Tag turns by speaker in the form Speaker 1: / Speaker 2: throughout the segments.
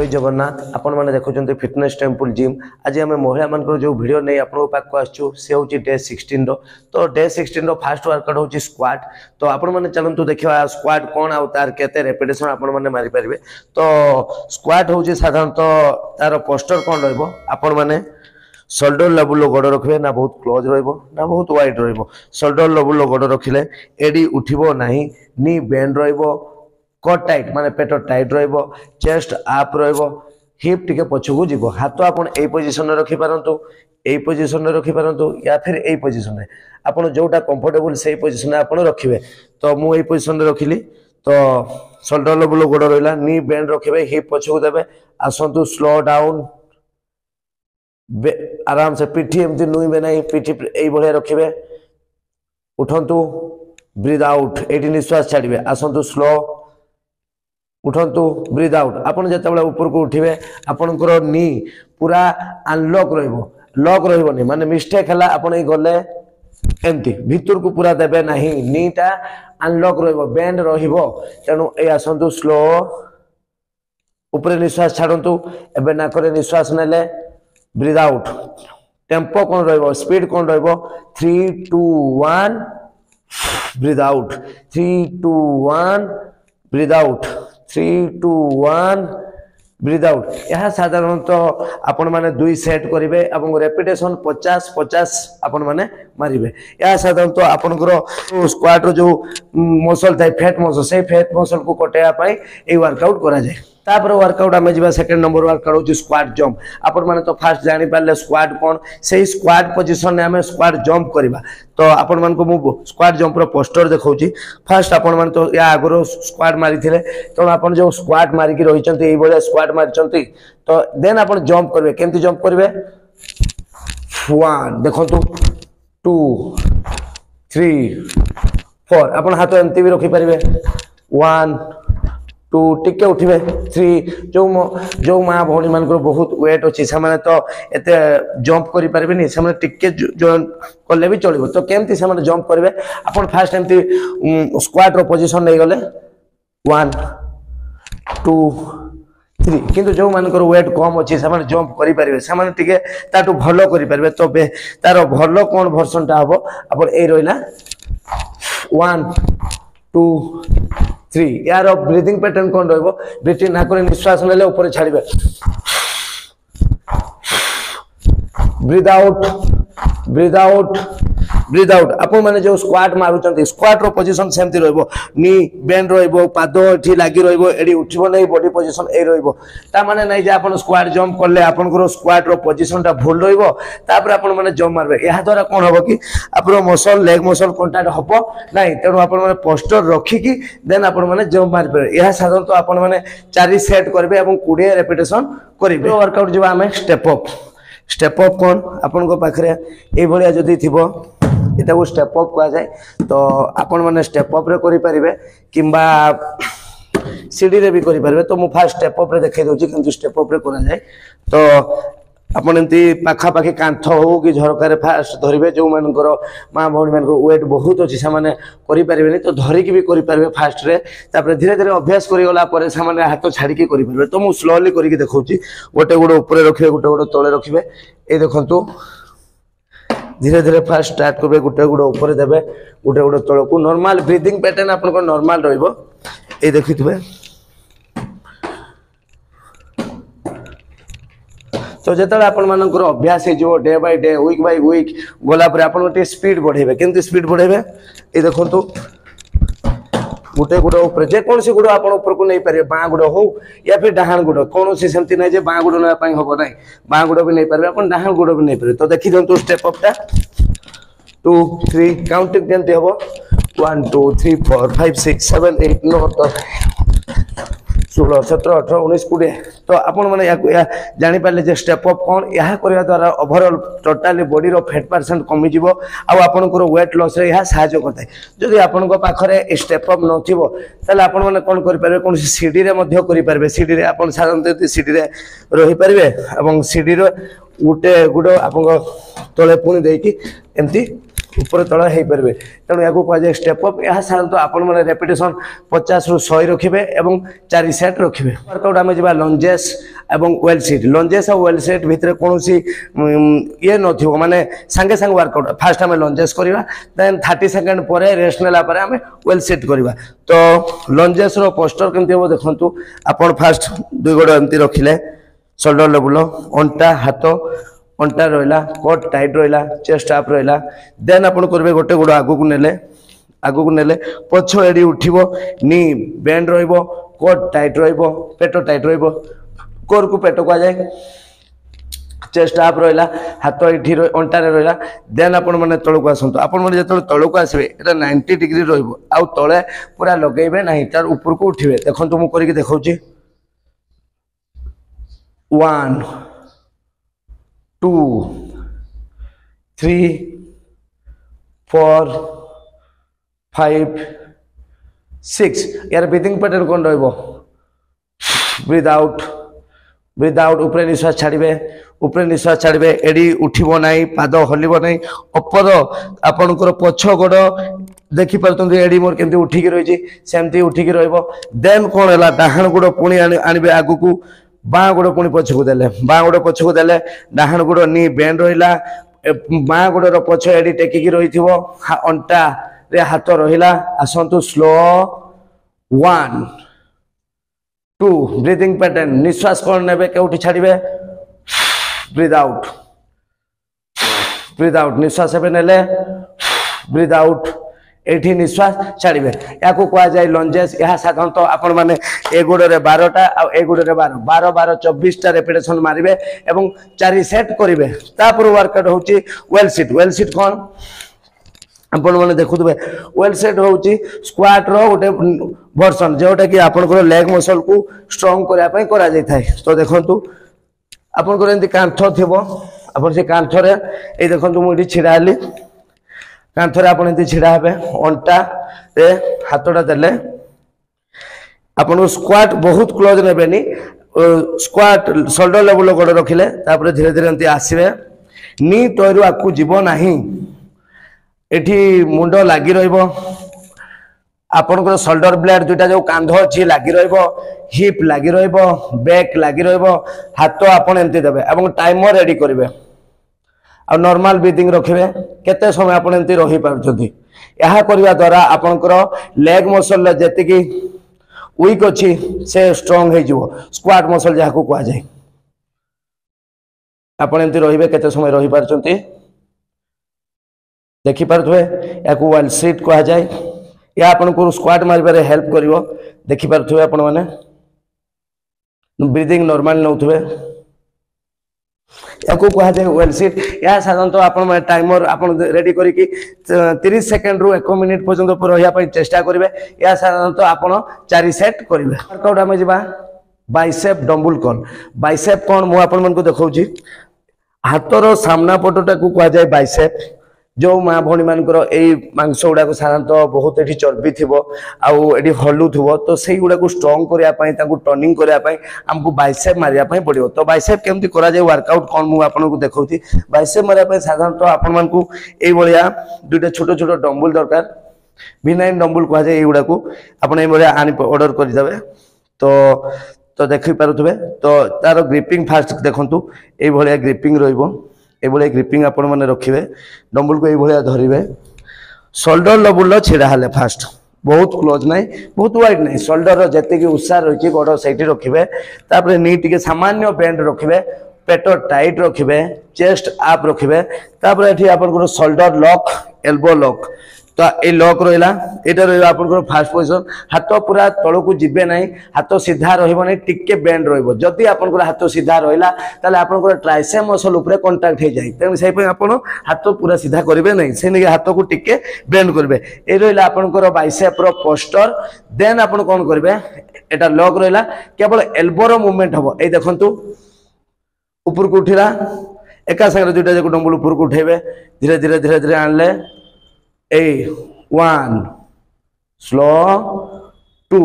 Speaker 1: जगन्नाथ आपण मैंने देखुं fitness temple gym आज आम महिला मान जो भिड नहीं आप पाक आसू से हूँ डे 16 तो डे 16 फास्ट वर्कआउट हूँ स्क्वाट तो आपण मैंने चलतु देखा स्क्वाट कौन आउ तार केते रेपिटेशन आपण मैंने मारी पारे तो स्क्वाट हूँ साधारणतः तार पोस्टर कौन रही मैंने शोल्डर लेवल गोड़ रखिए ना बहुत क्लोज ना बहुत वाइड शोल्डर लेवल गोड़ रखिले एडी उठिबो नहीं नी बेंड रहिबो कट टाइट माने पेट टाइट रहिबो चेस्ट अप रहिबो हिप टिके पछकू जीवो हाथ आपण ए पोजीशन रे रखि पारंतु ए पोजीशन रे रखि पारंतु या फिर ए पोजीशन रे आपण जोटा कंफर्टेबल से पोजीशन रे आपण रखिबे तो मु ए पोजीशन रे रखिली तो शोल्डर लेवल गोड़ रहिला नी बेंड रखिबे हिप पछकू देबे आसंतु स्लो डाउन आराम से पिठी एमती नुइबे नहीं पिठी एई भलिया रखिबे उठंतु ब्रीथ आउट एटी निश्वास छाड़िबे आसंतु स्लो उठंतु ब्रीथ आउट आपण जेतेबेले ऊपर को उठिबे आपनकर नी पूरा अनलॉक रहइबो लॉक रहइबोनी माने मिस्टेक हला आपण ए गले एमती भीतर को पूरा देबे नहीं नीटा अनलॉक रहइबो बेंड रहिबो तेनु ए आसंतु स्लो ऊपर निश्वास छाडंतु एबे ना करे निश्वास नेले ब्रीथ आउट टेम्पो कौन रहिबो स्पीड कौन रहिबो 3 2 1 breathe out 3 2 1 breathe out 3 2 1 breathe out यह साधारणतः आपण माने 2 सेट करिवे एवं रेपिटेशन 50 50 आपण माने मारिवे यह साधारणतः आपनकर स्क्वाट रो जो मसल थाय फैट मसल से फैट मसल को कटेया पई ए वर्कआउट करा जाय तापर वर्कआउट आमे जिबा सेकंड नंबर वर्कआउट होची स्क्वाट जंप आपण माने तो फास्ट जानि पाले स्क्वाट कोन सेही स्क्वाट पोजीशन ने आमे स्क्वाट जंप करबा तो आपण मान को मु स्क्वाट जंप रो पोस्टर देखौची फास्ट आपण मान तो या आगरो स्क्वाट मारिथिले तो आपण जो स्क्वाट मारि की रहिचंती एई बळे स्क्वाट मारिचंती तो देन आपण जंप करबे केमती जंप करबे 1 देखंतु 2 3 4 आपण हाथ एमती भी रखि परिबे 1 2 टिके उठिबे 3 जो माँ भौणी मान बहुत वेट अच्छी से तो एते जंप करि परिबेनी से टिके कले भी चलिबो तो केमती से जंप करिवे आपण फास्ट एमती स्क्वाट रो पोजीशन नै गले 1 2 3 किंतु जो मान वेट कम अच्छी से जंप करि परिबे से टिके ताटू भलो करि परिबे तो तार भलो कोन वर्जन टा हबो आपण ए रहिला 1 2 3 यार ब्रीथिंग पैटर्न कौन रहिबो ब्रीथिंग ना करे निश्वास नेले ऊपर छाड़िबे breath out breath out breath out आपण माने जो स्क्वाट मारुचंती स्क्वाट रो पोजीशन सेमती रहइबो नी बेंड रहइबो पाद एठी लागि रहइबो एडी उठिबो नै बॉडी पोजीशन ए रहइबो ता माने नै जे आपण स्क्वाट जंप करले आपण को स्क्वाट रो पोजीशन टा भूल रहइबो तापर आपण माने जंप मारबे या द्वारा कोन होबो कि आपण मसल लेग मसल कांटेक्ट हबो नै तेनु आपण माने पोस्टर रखी की देन आपण माने जंप मारबे या साधारणतः आपण माने 4 सेट करबे एवं 20 रेपिटेशन करिवे वर्कआउट जेबा हमें स्टेप अप कोन आपण को पाखरे ए भलिया जदी थिबो एटा को स्टेप अप कहा जाए तो आपण माने स्टेप अप रे करि परिबे किंबा सीडी रे भी करि परिबे तो मु फास्ट स्टेप अप रे देखाइ दोची किंतु स्टेप अप रे करा जाए तो आपण एंती पाखा पाखी कांथ हो कि झरका रे फास्ट धरिबे जो मानकर मां भौणी मानकर वेट बहुत अछि से माने करि परिबे तो धरि की भी करि परिबे फास्ट रे तापर धीरे धीरे अभ्यास करि गला परे से माने हाथ छाडी के करि परिबे तो मु स्लोली करि के देखौची गोटे गोटे ऊपर रखिबे गोटे गोटे तळे रखिबे ए देखंतु धीरे धीरे फास्ट स्टार्ट करबे गोटे गोटे ऊपर देबे गोटे गोटे तळ को नॉर्मल ब्रीथिंग पैटर्न आपन को नॉर्मल रहइबो ए देखितबे तो जेतले आपण मानकर अभ्यास हे जो day by day week by week गोला पर आपण गोटे स्पीड बढ़ेबे केमती स्पीड बढ़ेबे ए देखंतु गोटे गोटे ऊपर जे कोन से गुडो आपण ऊपर को नै पारे बां गुडो हो या फिर डाहान गुडो कोन से सेमती नै जे बां गुडो नै पई होबो नै बां गुडो भी नै पारे आपण डाहान गुडो भी नै पारे तो देखि दंतु स्टेप अप टा 2 3 काउंटिंग केमती होबो 1 2 3 4 5 6 7 8 9 10 16 17 18 19 20 तो आपण माने या जानि पाले जे स्टेप अप कोन यहा करिया द्वारा ओवरऑल टोटली बॉडी रो फैट परसेंट कमी जिवो आ आपण को वेट लॉस रे यहा सहायता करतै जदि आपण को पाखरे स्टेप अप नथिबो तले आपण माने कोन करि परबे कोन सीडी रे मध्य करि परबे सीडी रे आपण साधारणतः सीडी रे रहि परबे एवं सीडी रो उटे गुडो आपण को तळे पुनी देकी एम्ति ऊपर तल हो पारे तेणु या कहुए स्टेप अप। यह साधारणतः आपण मैंने रेपिटेशन 50 ରୁ 100 रखिए और 4 सेट रखिए। वर्कआउट आम जा लंजेस एवं वेल सीट। लंजेस और वेल सीट भितर कौन ये न माने सांगे सांगे वर्कआउट फास्ट आम लंजेस करवा देन 30 सेकेंड पर रेस्ट नेला आम वेल सीट करवा। तो लंजेस रो पोस्टर केमती हम देखु आपण फास्ट 2 गोड़ एमती रखिले शोल्डर लेवल अंटा हाथ अंटा रहा कोट टाइट रहा चेस्ट अप रहा देन आप करेंगे गोटे गोड़ आगू नेले पछ एडी उठिबो नी बेंड रहिबो कोट टाइट रहिबो पेट टाइट रहिबो कोर को पेट को जाए चेस्ट अप रहा हाथ ये अंटारे रहा देन आपण मैंने तलू को आसतु आपण मैंने जो तलू को आसबे एटा 90 डिग्री रहिबो आउ तले पूरा लगेबे नहीं तार ऊपर को उठिबे। देखंतु मु करिक देखाउची 1 2 3 4 5 6 यार ब्रीथिंग पैटर्न कौन रहिबो ब्रीथ आउट ऊपर निश्वास छाड़िबे ऊपर निश्वास छाड़िबे एडी उठिबो नाही पाद हलिबो नाही अपर आपनकर पछ गोड़ देखि परतु एडी मोर केमती उठिकी रहिछि सेमती उठिकी रहइबो। देन कोन हला डाहाण गोड़ पुणी आनिबे आगु को बाँ गोड़ पुणी पछकु देले बाँ गोड़ पछकु देले डाहाण गोड़ नी बेंड रहिला बाँ गोड़ पछ एडी टेकिकी रहिथिबो अंटा रे हाथ रहिला आसंतु स्लो 1 2 ब्रीथिंग पैटर्न निश्वास कौन नेबे केउठी छाड़िबे ब्रीथ आउट निश्वास हेबे नेले ब्रीथ आउट एठी निश्वास छाड़िबे या को कहा जाय लंजेस। यह साधारणतः आपण माने ए गोड़े 12टा आ ए गोड़े 12 12 12 24टा रेपिटेशन मारिबे एवं 4 सेट करिवे। तापर वर्कआउट होची वेल सीट कौन आपण माने देखुथबे वेल सेट होची स्क्वाट रो गोटे वर्जन जोटा कि आपनकर लेग मसल को स्ट्रांग करिया पय करा जाय थाय। तो देखंतु आपनकर एंती कांथ थिबो आपण से कांथ रे ए देखंतु मु इठी छिडा हली कांथ रे आपण एंती छिडा हेबे अंटा रे हाथटा देले आपण स्क्वाट बहुत क्लोज नेबेनी स्क्वाट शोल्डर लेवल गोड़ रखिले तापर धीरे धीरे एंती आसीबे नी तोरु आकु जीवो नाही एठी मुंड लागी रहिबो आपनकर शोल्डर ब्लेड दुटा जो कांध अछि लागी रहिबो हिप लागी रहिबो बैक लागी रहिबो हाथ आपण एंती देबे एवं टाइमर रेडी करिवे आ नॉर्मल ब्रीथिंग रखिबे केते समय आपण एंती रहि पारछथि। यहा करबा द्वारा आपनकर लेग मसल जेति कि वीक अछि से स्ट्रांग हे जिवो स्क्वाट मसल जहा को कहा जाय आपण एंती रहिबे केते समय रहि पारछथि देखि पारथुए या को वेल सीट कहा जाय या आपन को स्क्वाट मारिबारे हेल्प करिवो देखि पारथुए आपण माने ब्रीथिंग नॉर्मल नउथुए या को कहा जाय वेल सीट। या साधारणतः आपण माने टाइमर आपण रेडी करी कि 30 सेकंड रु 1 मिनिट पर्यंत पर रहिया पय चेष्टा करिवे। या साधारणतः आपण 4 सेट करिवे। वर्कआउट हम जिबा बाइसेप डंबल कर्ल। बाइसेप कोन मु आपण मन को देखौची हाथर सामना पटटा को कहा जाय बाइसेप जो माँ भौणी मानकर एई मांस गुड़ाक साधारणतः बहुत एठी चर्बी थिबो आउ एठी हलु थिबो तो सेई गुड़ाक स्ट्रांग करिया पई ताकू टर्निंग करिया पई हमकु बाइसेप मारिया पई पड़ियो। तो बाइसेप केमती करा जाय वर्कआउट कोन मु आपन को देखौती बाइसेप मारिया पई साधारणतः आपन मानकू एई बलिया दुटा छोटो छोटो डंबल दरकार V9 डंबल कहा जाय एई गुड़ाक आपन एई बलिया आनि ऑर्डर करि देबे। तो देखि पारुथबे तो तार ग्रिपिंग फास्ट देखंतु एई बलिया ग्रिपिंग रहिबो ये ग्रिपिंग आपण माने रखिबे डंबल को ये धरिबे शोल्डर लेवल छिड़ा हले फास्ट बहुत क्लोज नहीं बहुत वाइड नहीं शोल्डर जते कि उसार रखि गोड़ सेठी रखिबे तापर नी टिके सामान्य बेंड रखिबे पेट टाइट रखिबे चेस्ट अप रखिबे तापर एठी आपण को शोल्डर लॉक एल्बो लॉक तो ए लॉक रहिला एटा रहिबा आपण को फास्ट पोजीशन हाथ पूरा तळ को जिबे नाही हाथ सीधा रहिबो नाही टिके बेंड रहिबो जदी आपण को हाथ सीधा रहिला ताले आपण को ट्राइसेप मसल ऊपर कांटेक्ट हे जाई तेन सेहि पे आपण हाथ पूरा सीधा करिवे नाही से ने हाथ को टिके बेंड करबे ए रहिला आपण को बाइसेप रो पोस्टर देन आपण कोन करबे एटा लॉक रहिला केवल एल्बो रो मूवमेंट हबो ए देखंतु ऊपर को उठिला एका संगे दुटा जे डंबल ऊपर को उठेबे धीरे धीरे धीरे धीरे आनले 1 स्लो 2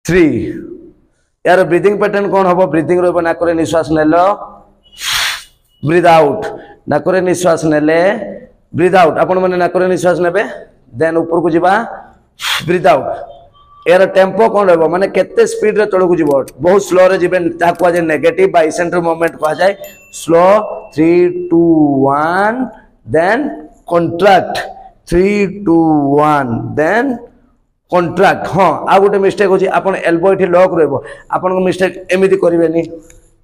Speaker 1: 3 यार ब्रीथिंग पैटर्न कौन हम ब्रीथिंग रो नाक निश्वास नेलो ब्रीथ आउट नाकरे निश्वास नेले ब्रीथ आउट आपण माने नाकरे निश्वास नेबे देन ऊपर को जीवा ब्रीथ आउट यार टेम्पो कोन रहबो माने केते स्पीड रे तळो को जीवो बहुत स्लो रे जीवन ता को जे नेगेटिव बाय सेंटर मूवमेंट को जाय slow 3 2 1 then contract 3 2 1 then contract हां आ गोटे मिस्टेक होची आपण एल्बो इठी लॉक रहबो आपण को मिस्टेक एमिति करिवेनी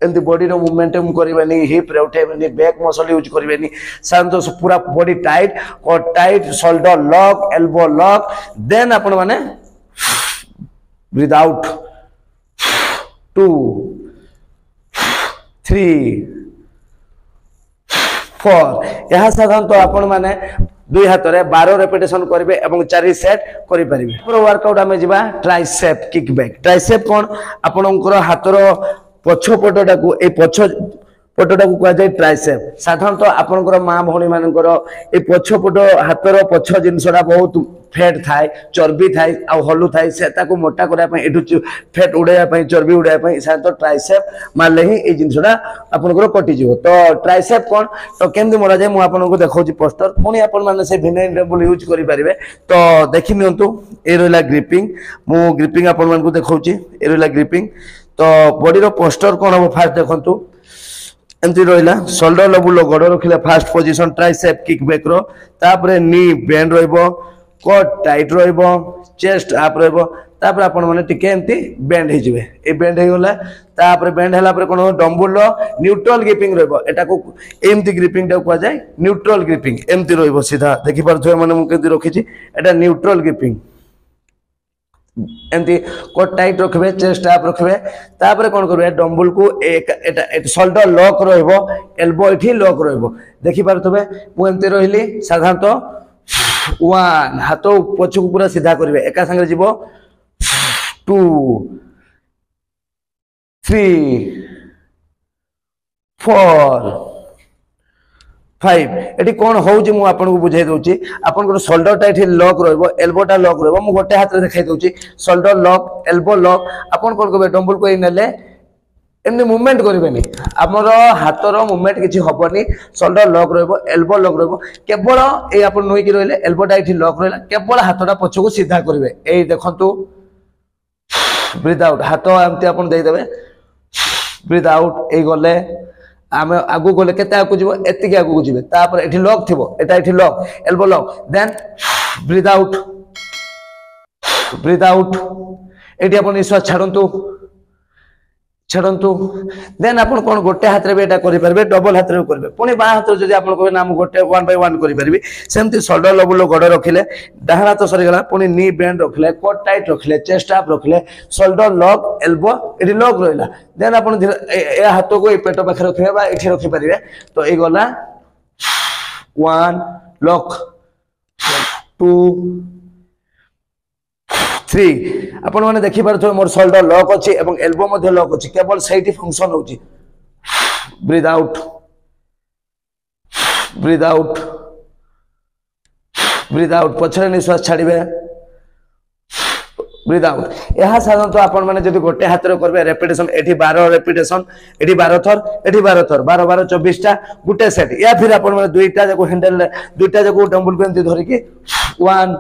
Speaker 1: एमती बॉडी रो मोमेंटम करिवेनी हिप रे उठेबेनी बैक मसल यूज करिवेनी शांत पूरा body tight core tight shoulder lock elbow lock then आपण माने ब्रीथ आउट 2 3 4 यह साधारण तो आपण माने दुई हाथ रे 12 रेपिटेशन करिवे एवं 4 सेट करि परिबे पूरा वर्कआउट हमें जिबा ट्राइसेप किक बैक ट्राइसेप कोन आपनकर हाथ रो पछ पटटा को ए पछ पटटा को कह जाय ट्राइसेप साधारण तो आपनकर मां भौणी मानकर ए पछ पट हाथर पछ जिनसडा बहुत फैट थाए चर्बी थाए आ हलु थाए से ताको मोटा करा पय एठु फैट उड़ाया पय चर्बी उड़ाया पय साधारण तो ट्राइसेप मारले ही ए जिनसडा आपनकर कटि जिवो तो ट्राइसेप कोन तो केमदि मोरा जाय मु आपनको देखौची पोस्टर पुनी आपन माने से विनाइन डबल यूज करि परिबे तो देखि नियंतु ए रहला ग्रिपिंग मु ग्रिपिंग आपन मानको देखौची ए रहला ग्रिपिंग तो बॉडी रो पोस्टर कोन हो फास्ट देखंतु एमती रहिला शोल्डर लेवल गोड़ रखिले fast position tricep kick back row तापरे नी बेंड रहइबो कोट टाइट रहइबो चेस्ट अप रहइबो तापरे आपण माने टिके एमती बेंड हे जिवे ए बेंड हे गला तापरे बेंड हला पर कोन डंबल रो न्यूट्रल ग्रिपिंग रहइबो एटा को एमती ग्रिपिंग टा को जाय न्यूट्रल ग्रिपिंग एमती रहइबो सीधा देखि परथु माने मु केति रखिछि एटा न्यूट्रल ग्रिपिंग एमती कोट टाइट रखबे चेस्ट अप रखबे तापरे कोन करबे डंबल को एक एटा शोल्डर लॉक रहइबो एल्बो इठी लॉक रहइबो देखि परथबे मु एमती रहिली साधारण तो 1 हाथ पछकु पूरा सीधा करबे एका संगे जीवो 2 3 4 5 एटी कोन होउची मु आपन को बुझाई दोची आपन को शोल्डर टाइट लॉक रहइबो एल्बो टा लॉक रहइबो मु गोटे हाथ रे देखाई दोची शोल्डर लॉक एल्बो लॉक आपन कोन करबे डंबल को नेले एमने मूवमेंट करिवेनी हमर हाथर मूवमेंट किछि हबनी शोल्डर लॉक रहइबो एल्बो लॉक रहइबो केवल ए आपन नोई कि रहले एल्बो टाइट लॉक रहला केवल हाथटा पछको सीधा करिवे ए देखंतु ब्रीथ आउट हाथ एमती आपन देई देबे ब्रीथ आउट ए गले आमे आगु गले केते आगु जीवो एतिके आगु जीवे तापर एठी लॉक थिबो एटा एठी lock elbow lock then breathe out एठी आपन निश्वास छाड़ंतु देन आपन कोन गोटे हाथ रे बेटा करि परबे डबल हाथ रे करबे पुनी बा हाथ रे जदी आपन कहबे नाम गोटे 1 बाय 1 करि परबे सेमती शोल्डर लेवल गोड़ रखिले डाहण हाथ सरी गला पुनी नी बेंड रखले कोट टाइट रखले चेस्ट अप रखले शोल्डर लॉक एल्बो एडी लॉक रहला देन आपन ए हाथ को ए पेट पाखे रखबे बा एठी रखि परिबे तो ए गला 1 लॉक 2 3 आपण माने देखि पारथो मोर शोल्डर लॉक अछि एवं एल्बो मध्ये लॉक अछि केवल सेठी फंक्शन होछि ब्रीथ आउट पछरे निश्वास छाड़िबे ब्रीथ आउट यहा साधारण तो आपण माने जदी गोटे हाथ रे करबे रेपिटेशन एठी 12 रेपिटेशन एठी 12 थर एठी 12 थर 12 12 24 टा गुटे सेट या फिर आपण माने दुईटा जको हैंडल दुईटा जको डंबल को एंती धरि कि 1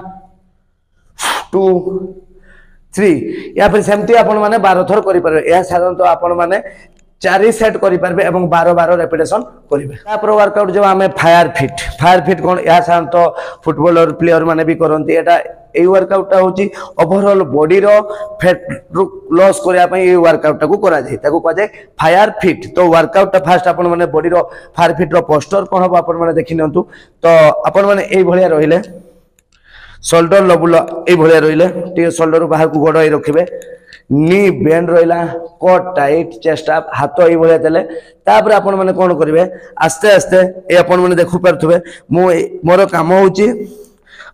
Speaker 1: 2 3 या फिर सेमती आपण माने 12 थर करि परबे या साधारण तो आपण माने 4 सेट करि परबे एवं 12 12 रेपिटेशन करिवे तापर वर्कआउट जो हमें फायर फिट कोन या साधारण तो फुटबॉलर प्लेयर माने भी करंती एटा ए वर्कआउट होची ओवरऑल बॉडी रो फैट लॉस करिया पई ए वर्कआउट को करा जाय ताको कह जाय फायर फिट तो वर्कआउट फास्ट आपण माने बॉडी रो फायर फिट रो पोस्टर कोन हो आपण माने देखि नंतु तो आपण माने ए भलिया रहिले शोल्डर लेवल ए भलिया रहिले टी शोल्डर बाहर को गोड़ रखिबे नी बेंड रहिला कोट टाइट चेस्ट अप हाथ ए भलिया देले तापर आपण माने कोन करिवे आस्ते आस्ते ए आपण माने देखु परथबे मोर काम होची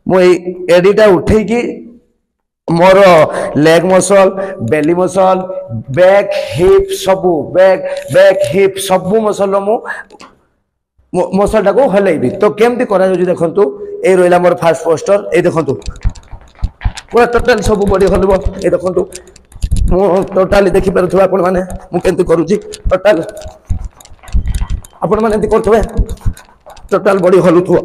Speaker 1: मो एडिटा उठे कि मोर लेग मसल बेली मसल बैक हिप सबु मसल मु मसल टाको हलेबी तो केमती करा जाउची देखंतु ए रोइला मोर फास्ट पोस्टर ए देखंतु पूरा टोटल सब बॉडी हलबो ए देखंतु मु टोटली देखि परथबा आपण माने मु केमती करूची टोटल आपण माने एंती करथबे टोटाल बॉडी हलुथु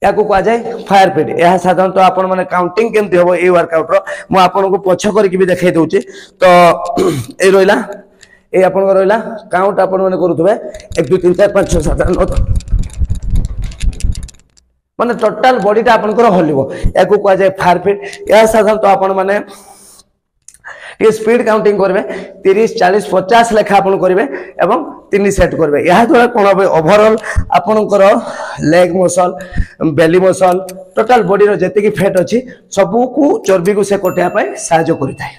Speaker 1: या को कहा जाए फायर पिट। यह साधारणतः आपण माने काउंटिंग केमती होबो ए वर्कआउट रो मु आपन को पछ करके भी देखाई दउची। तो ए रोइला ए आपण को रोइला काउंट आपण माने करूथबे 1 2 3 4 5 6 7 8 9 माने टोटाल बॉडी टा आपण को हलिबो या को कहा जाए फायर पिट। यह साधारणतः आपण माने ये स्पीड काउंटिंग करबे 30 40 50 लेखा आपण करबे एवं 3 सेट करबे। यह द्वारा कोन होबे ओवरऑल आपनकर लेग मसल बेली मसल टोटल बॉडी रो जते की फैट अछि सबु को चर्बी को से कटिया पाए सहायता करिताय।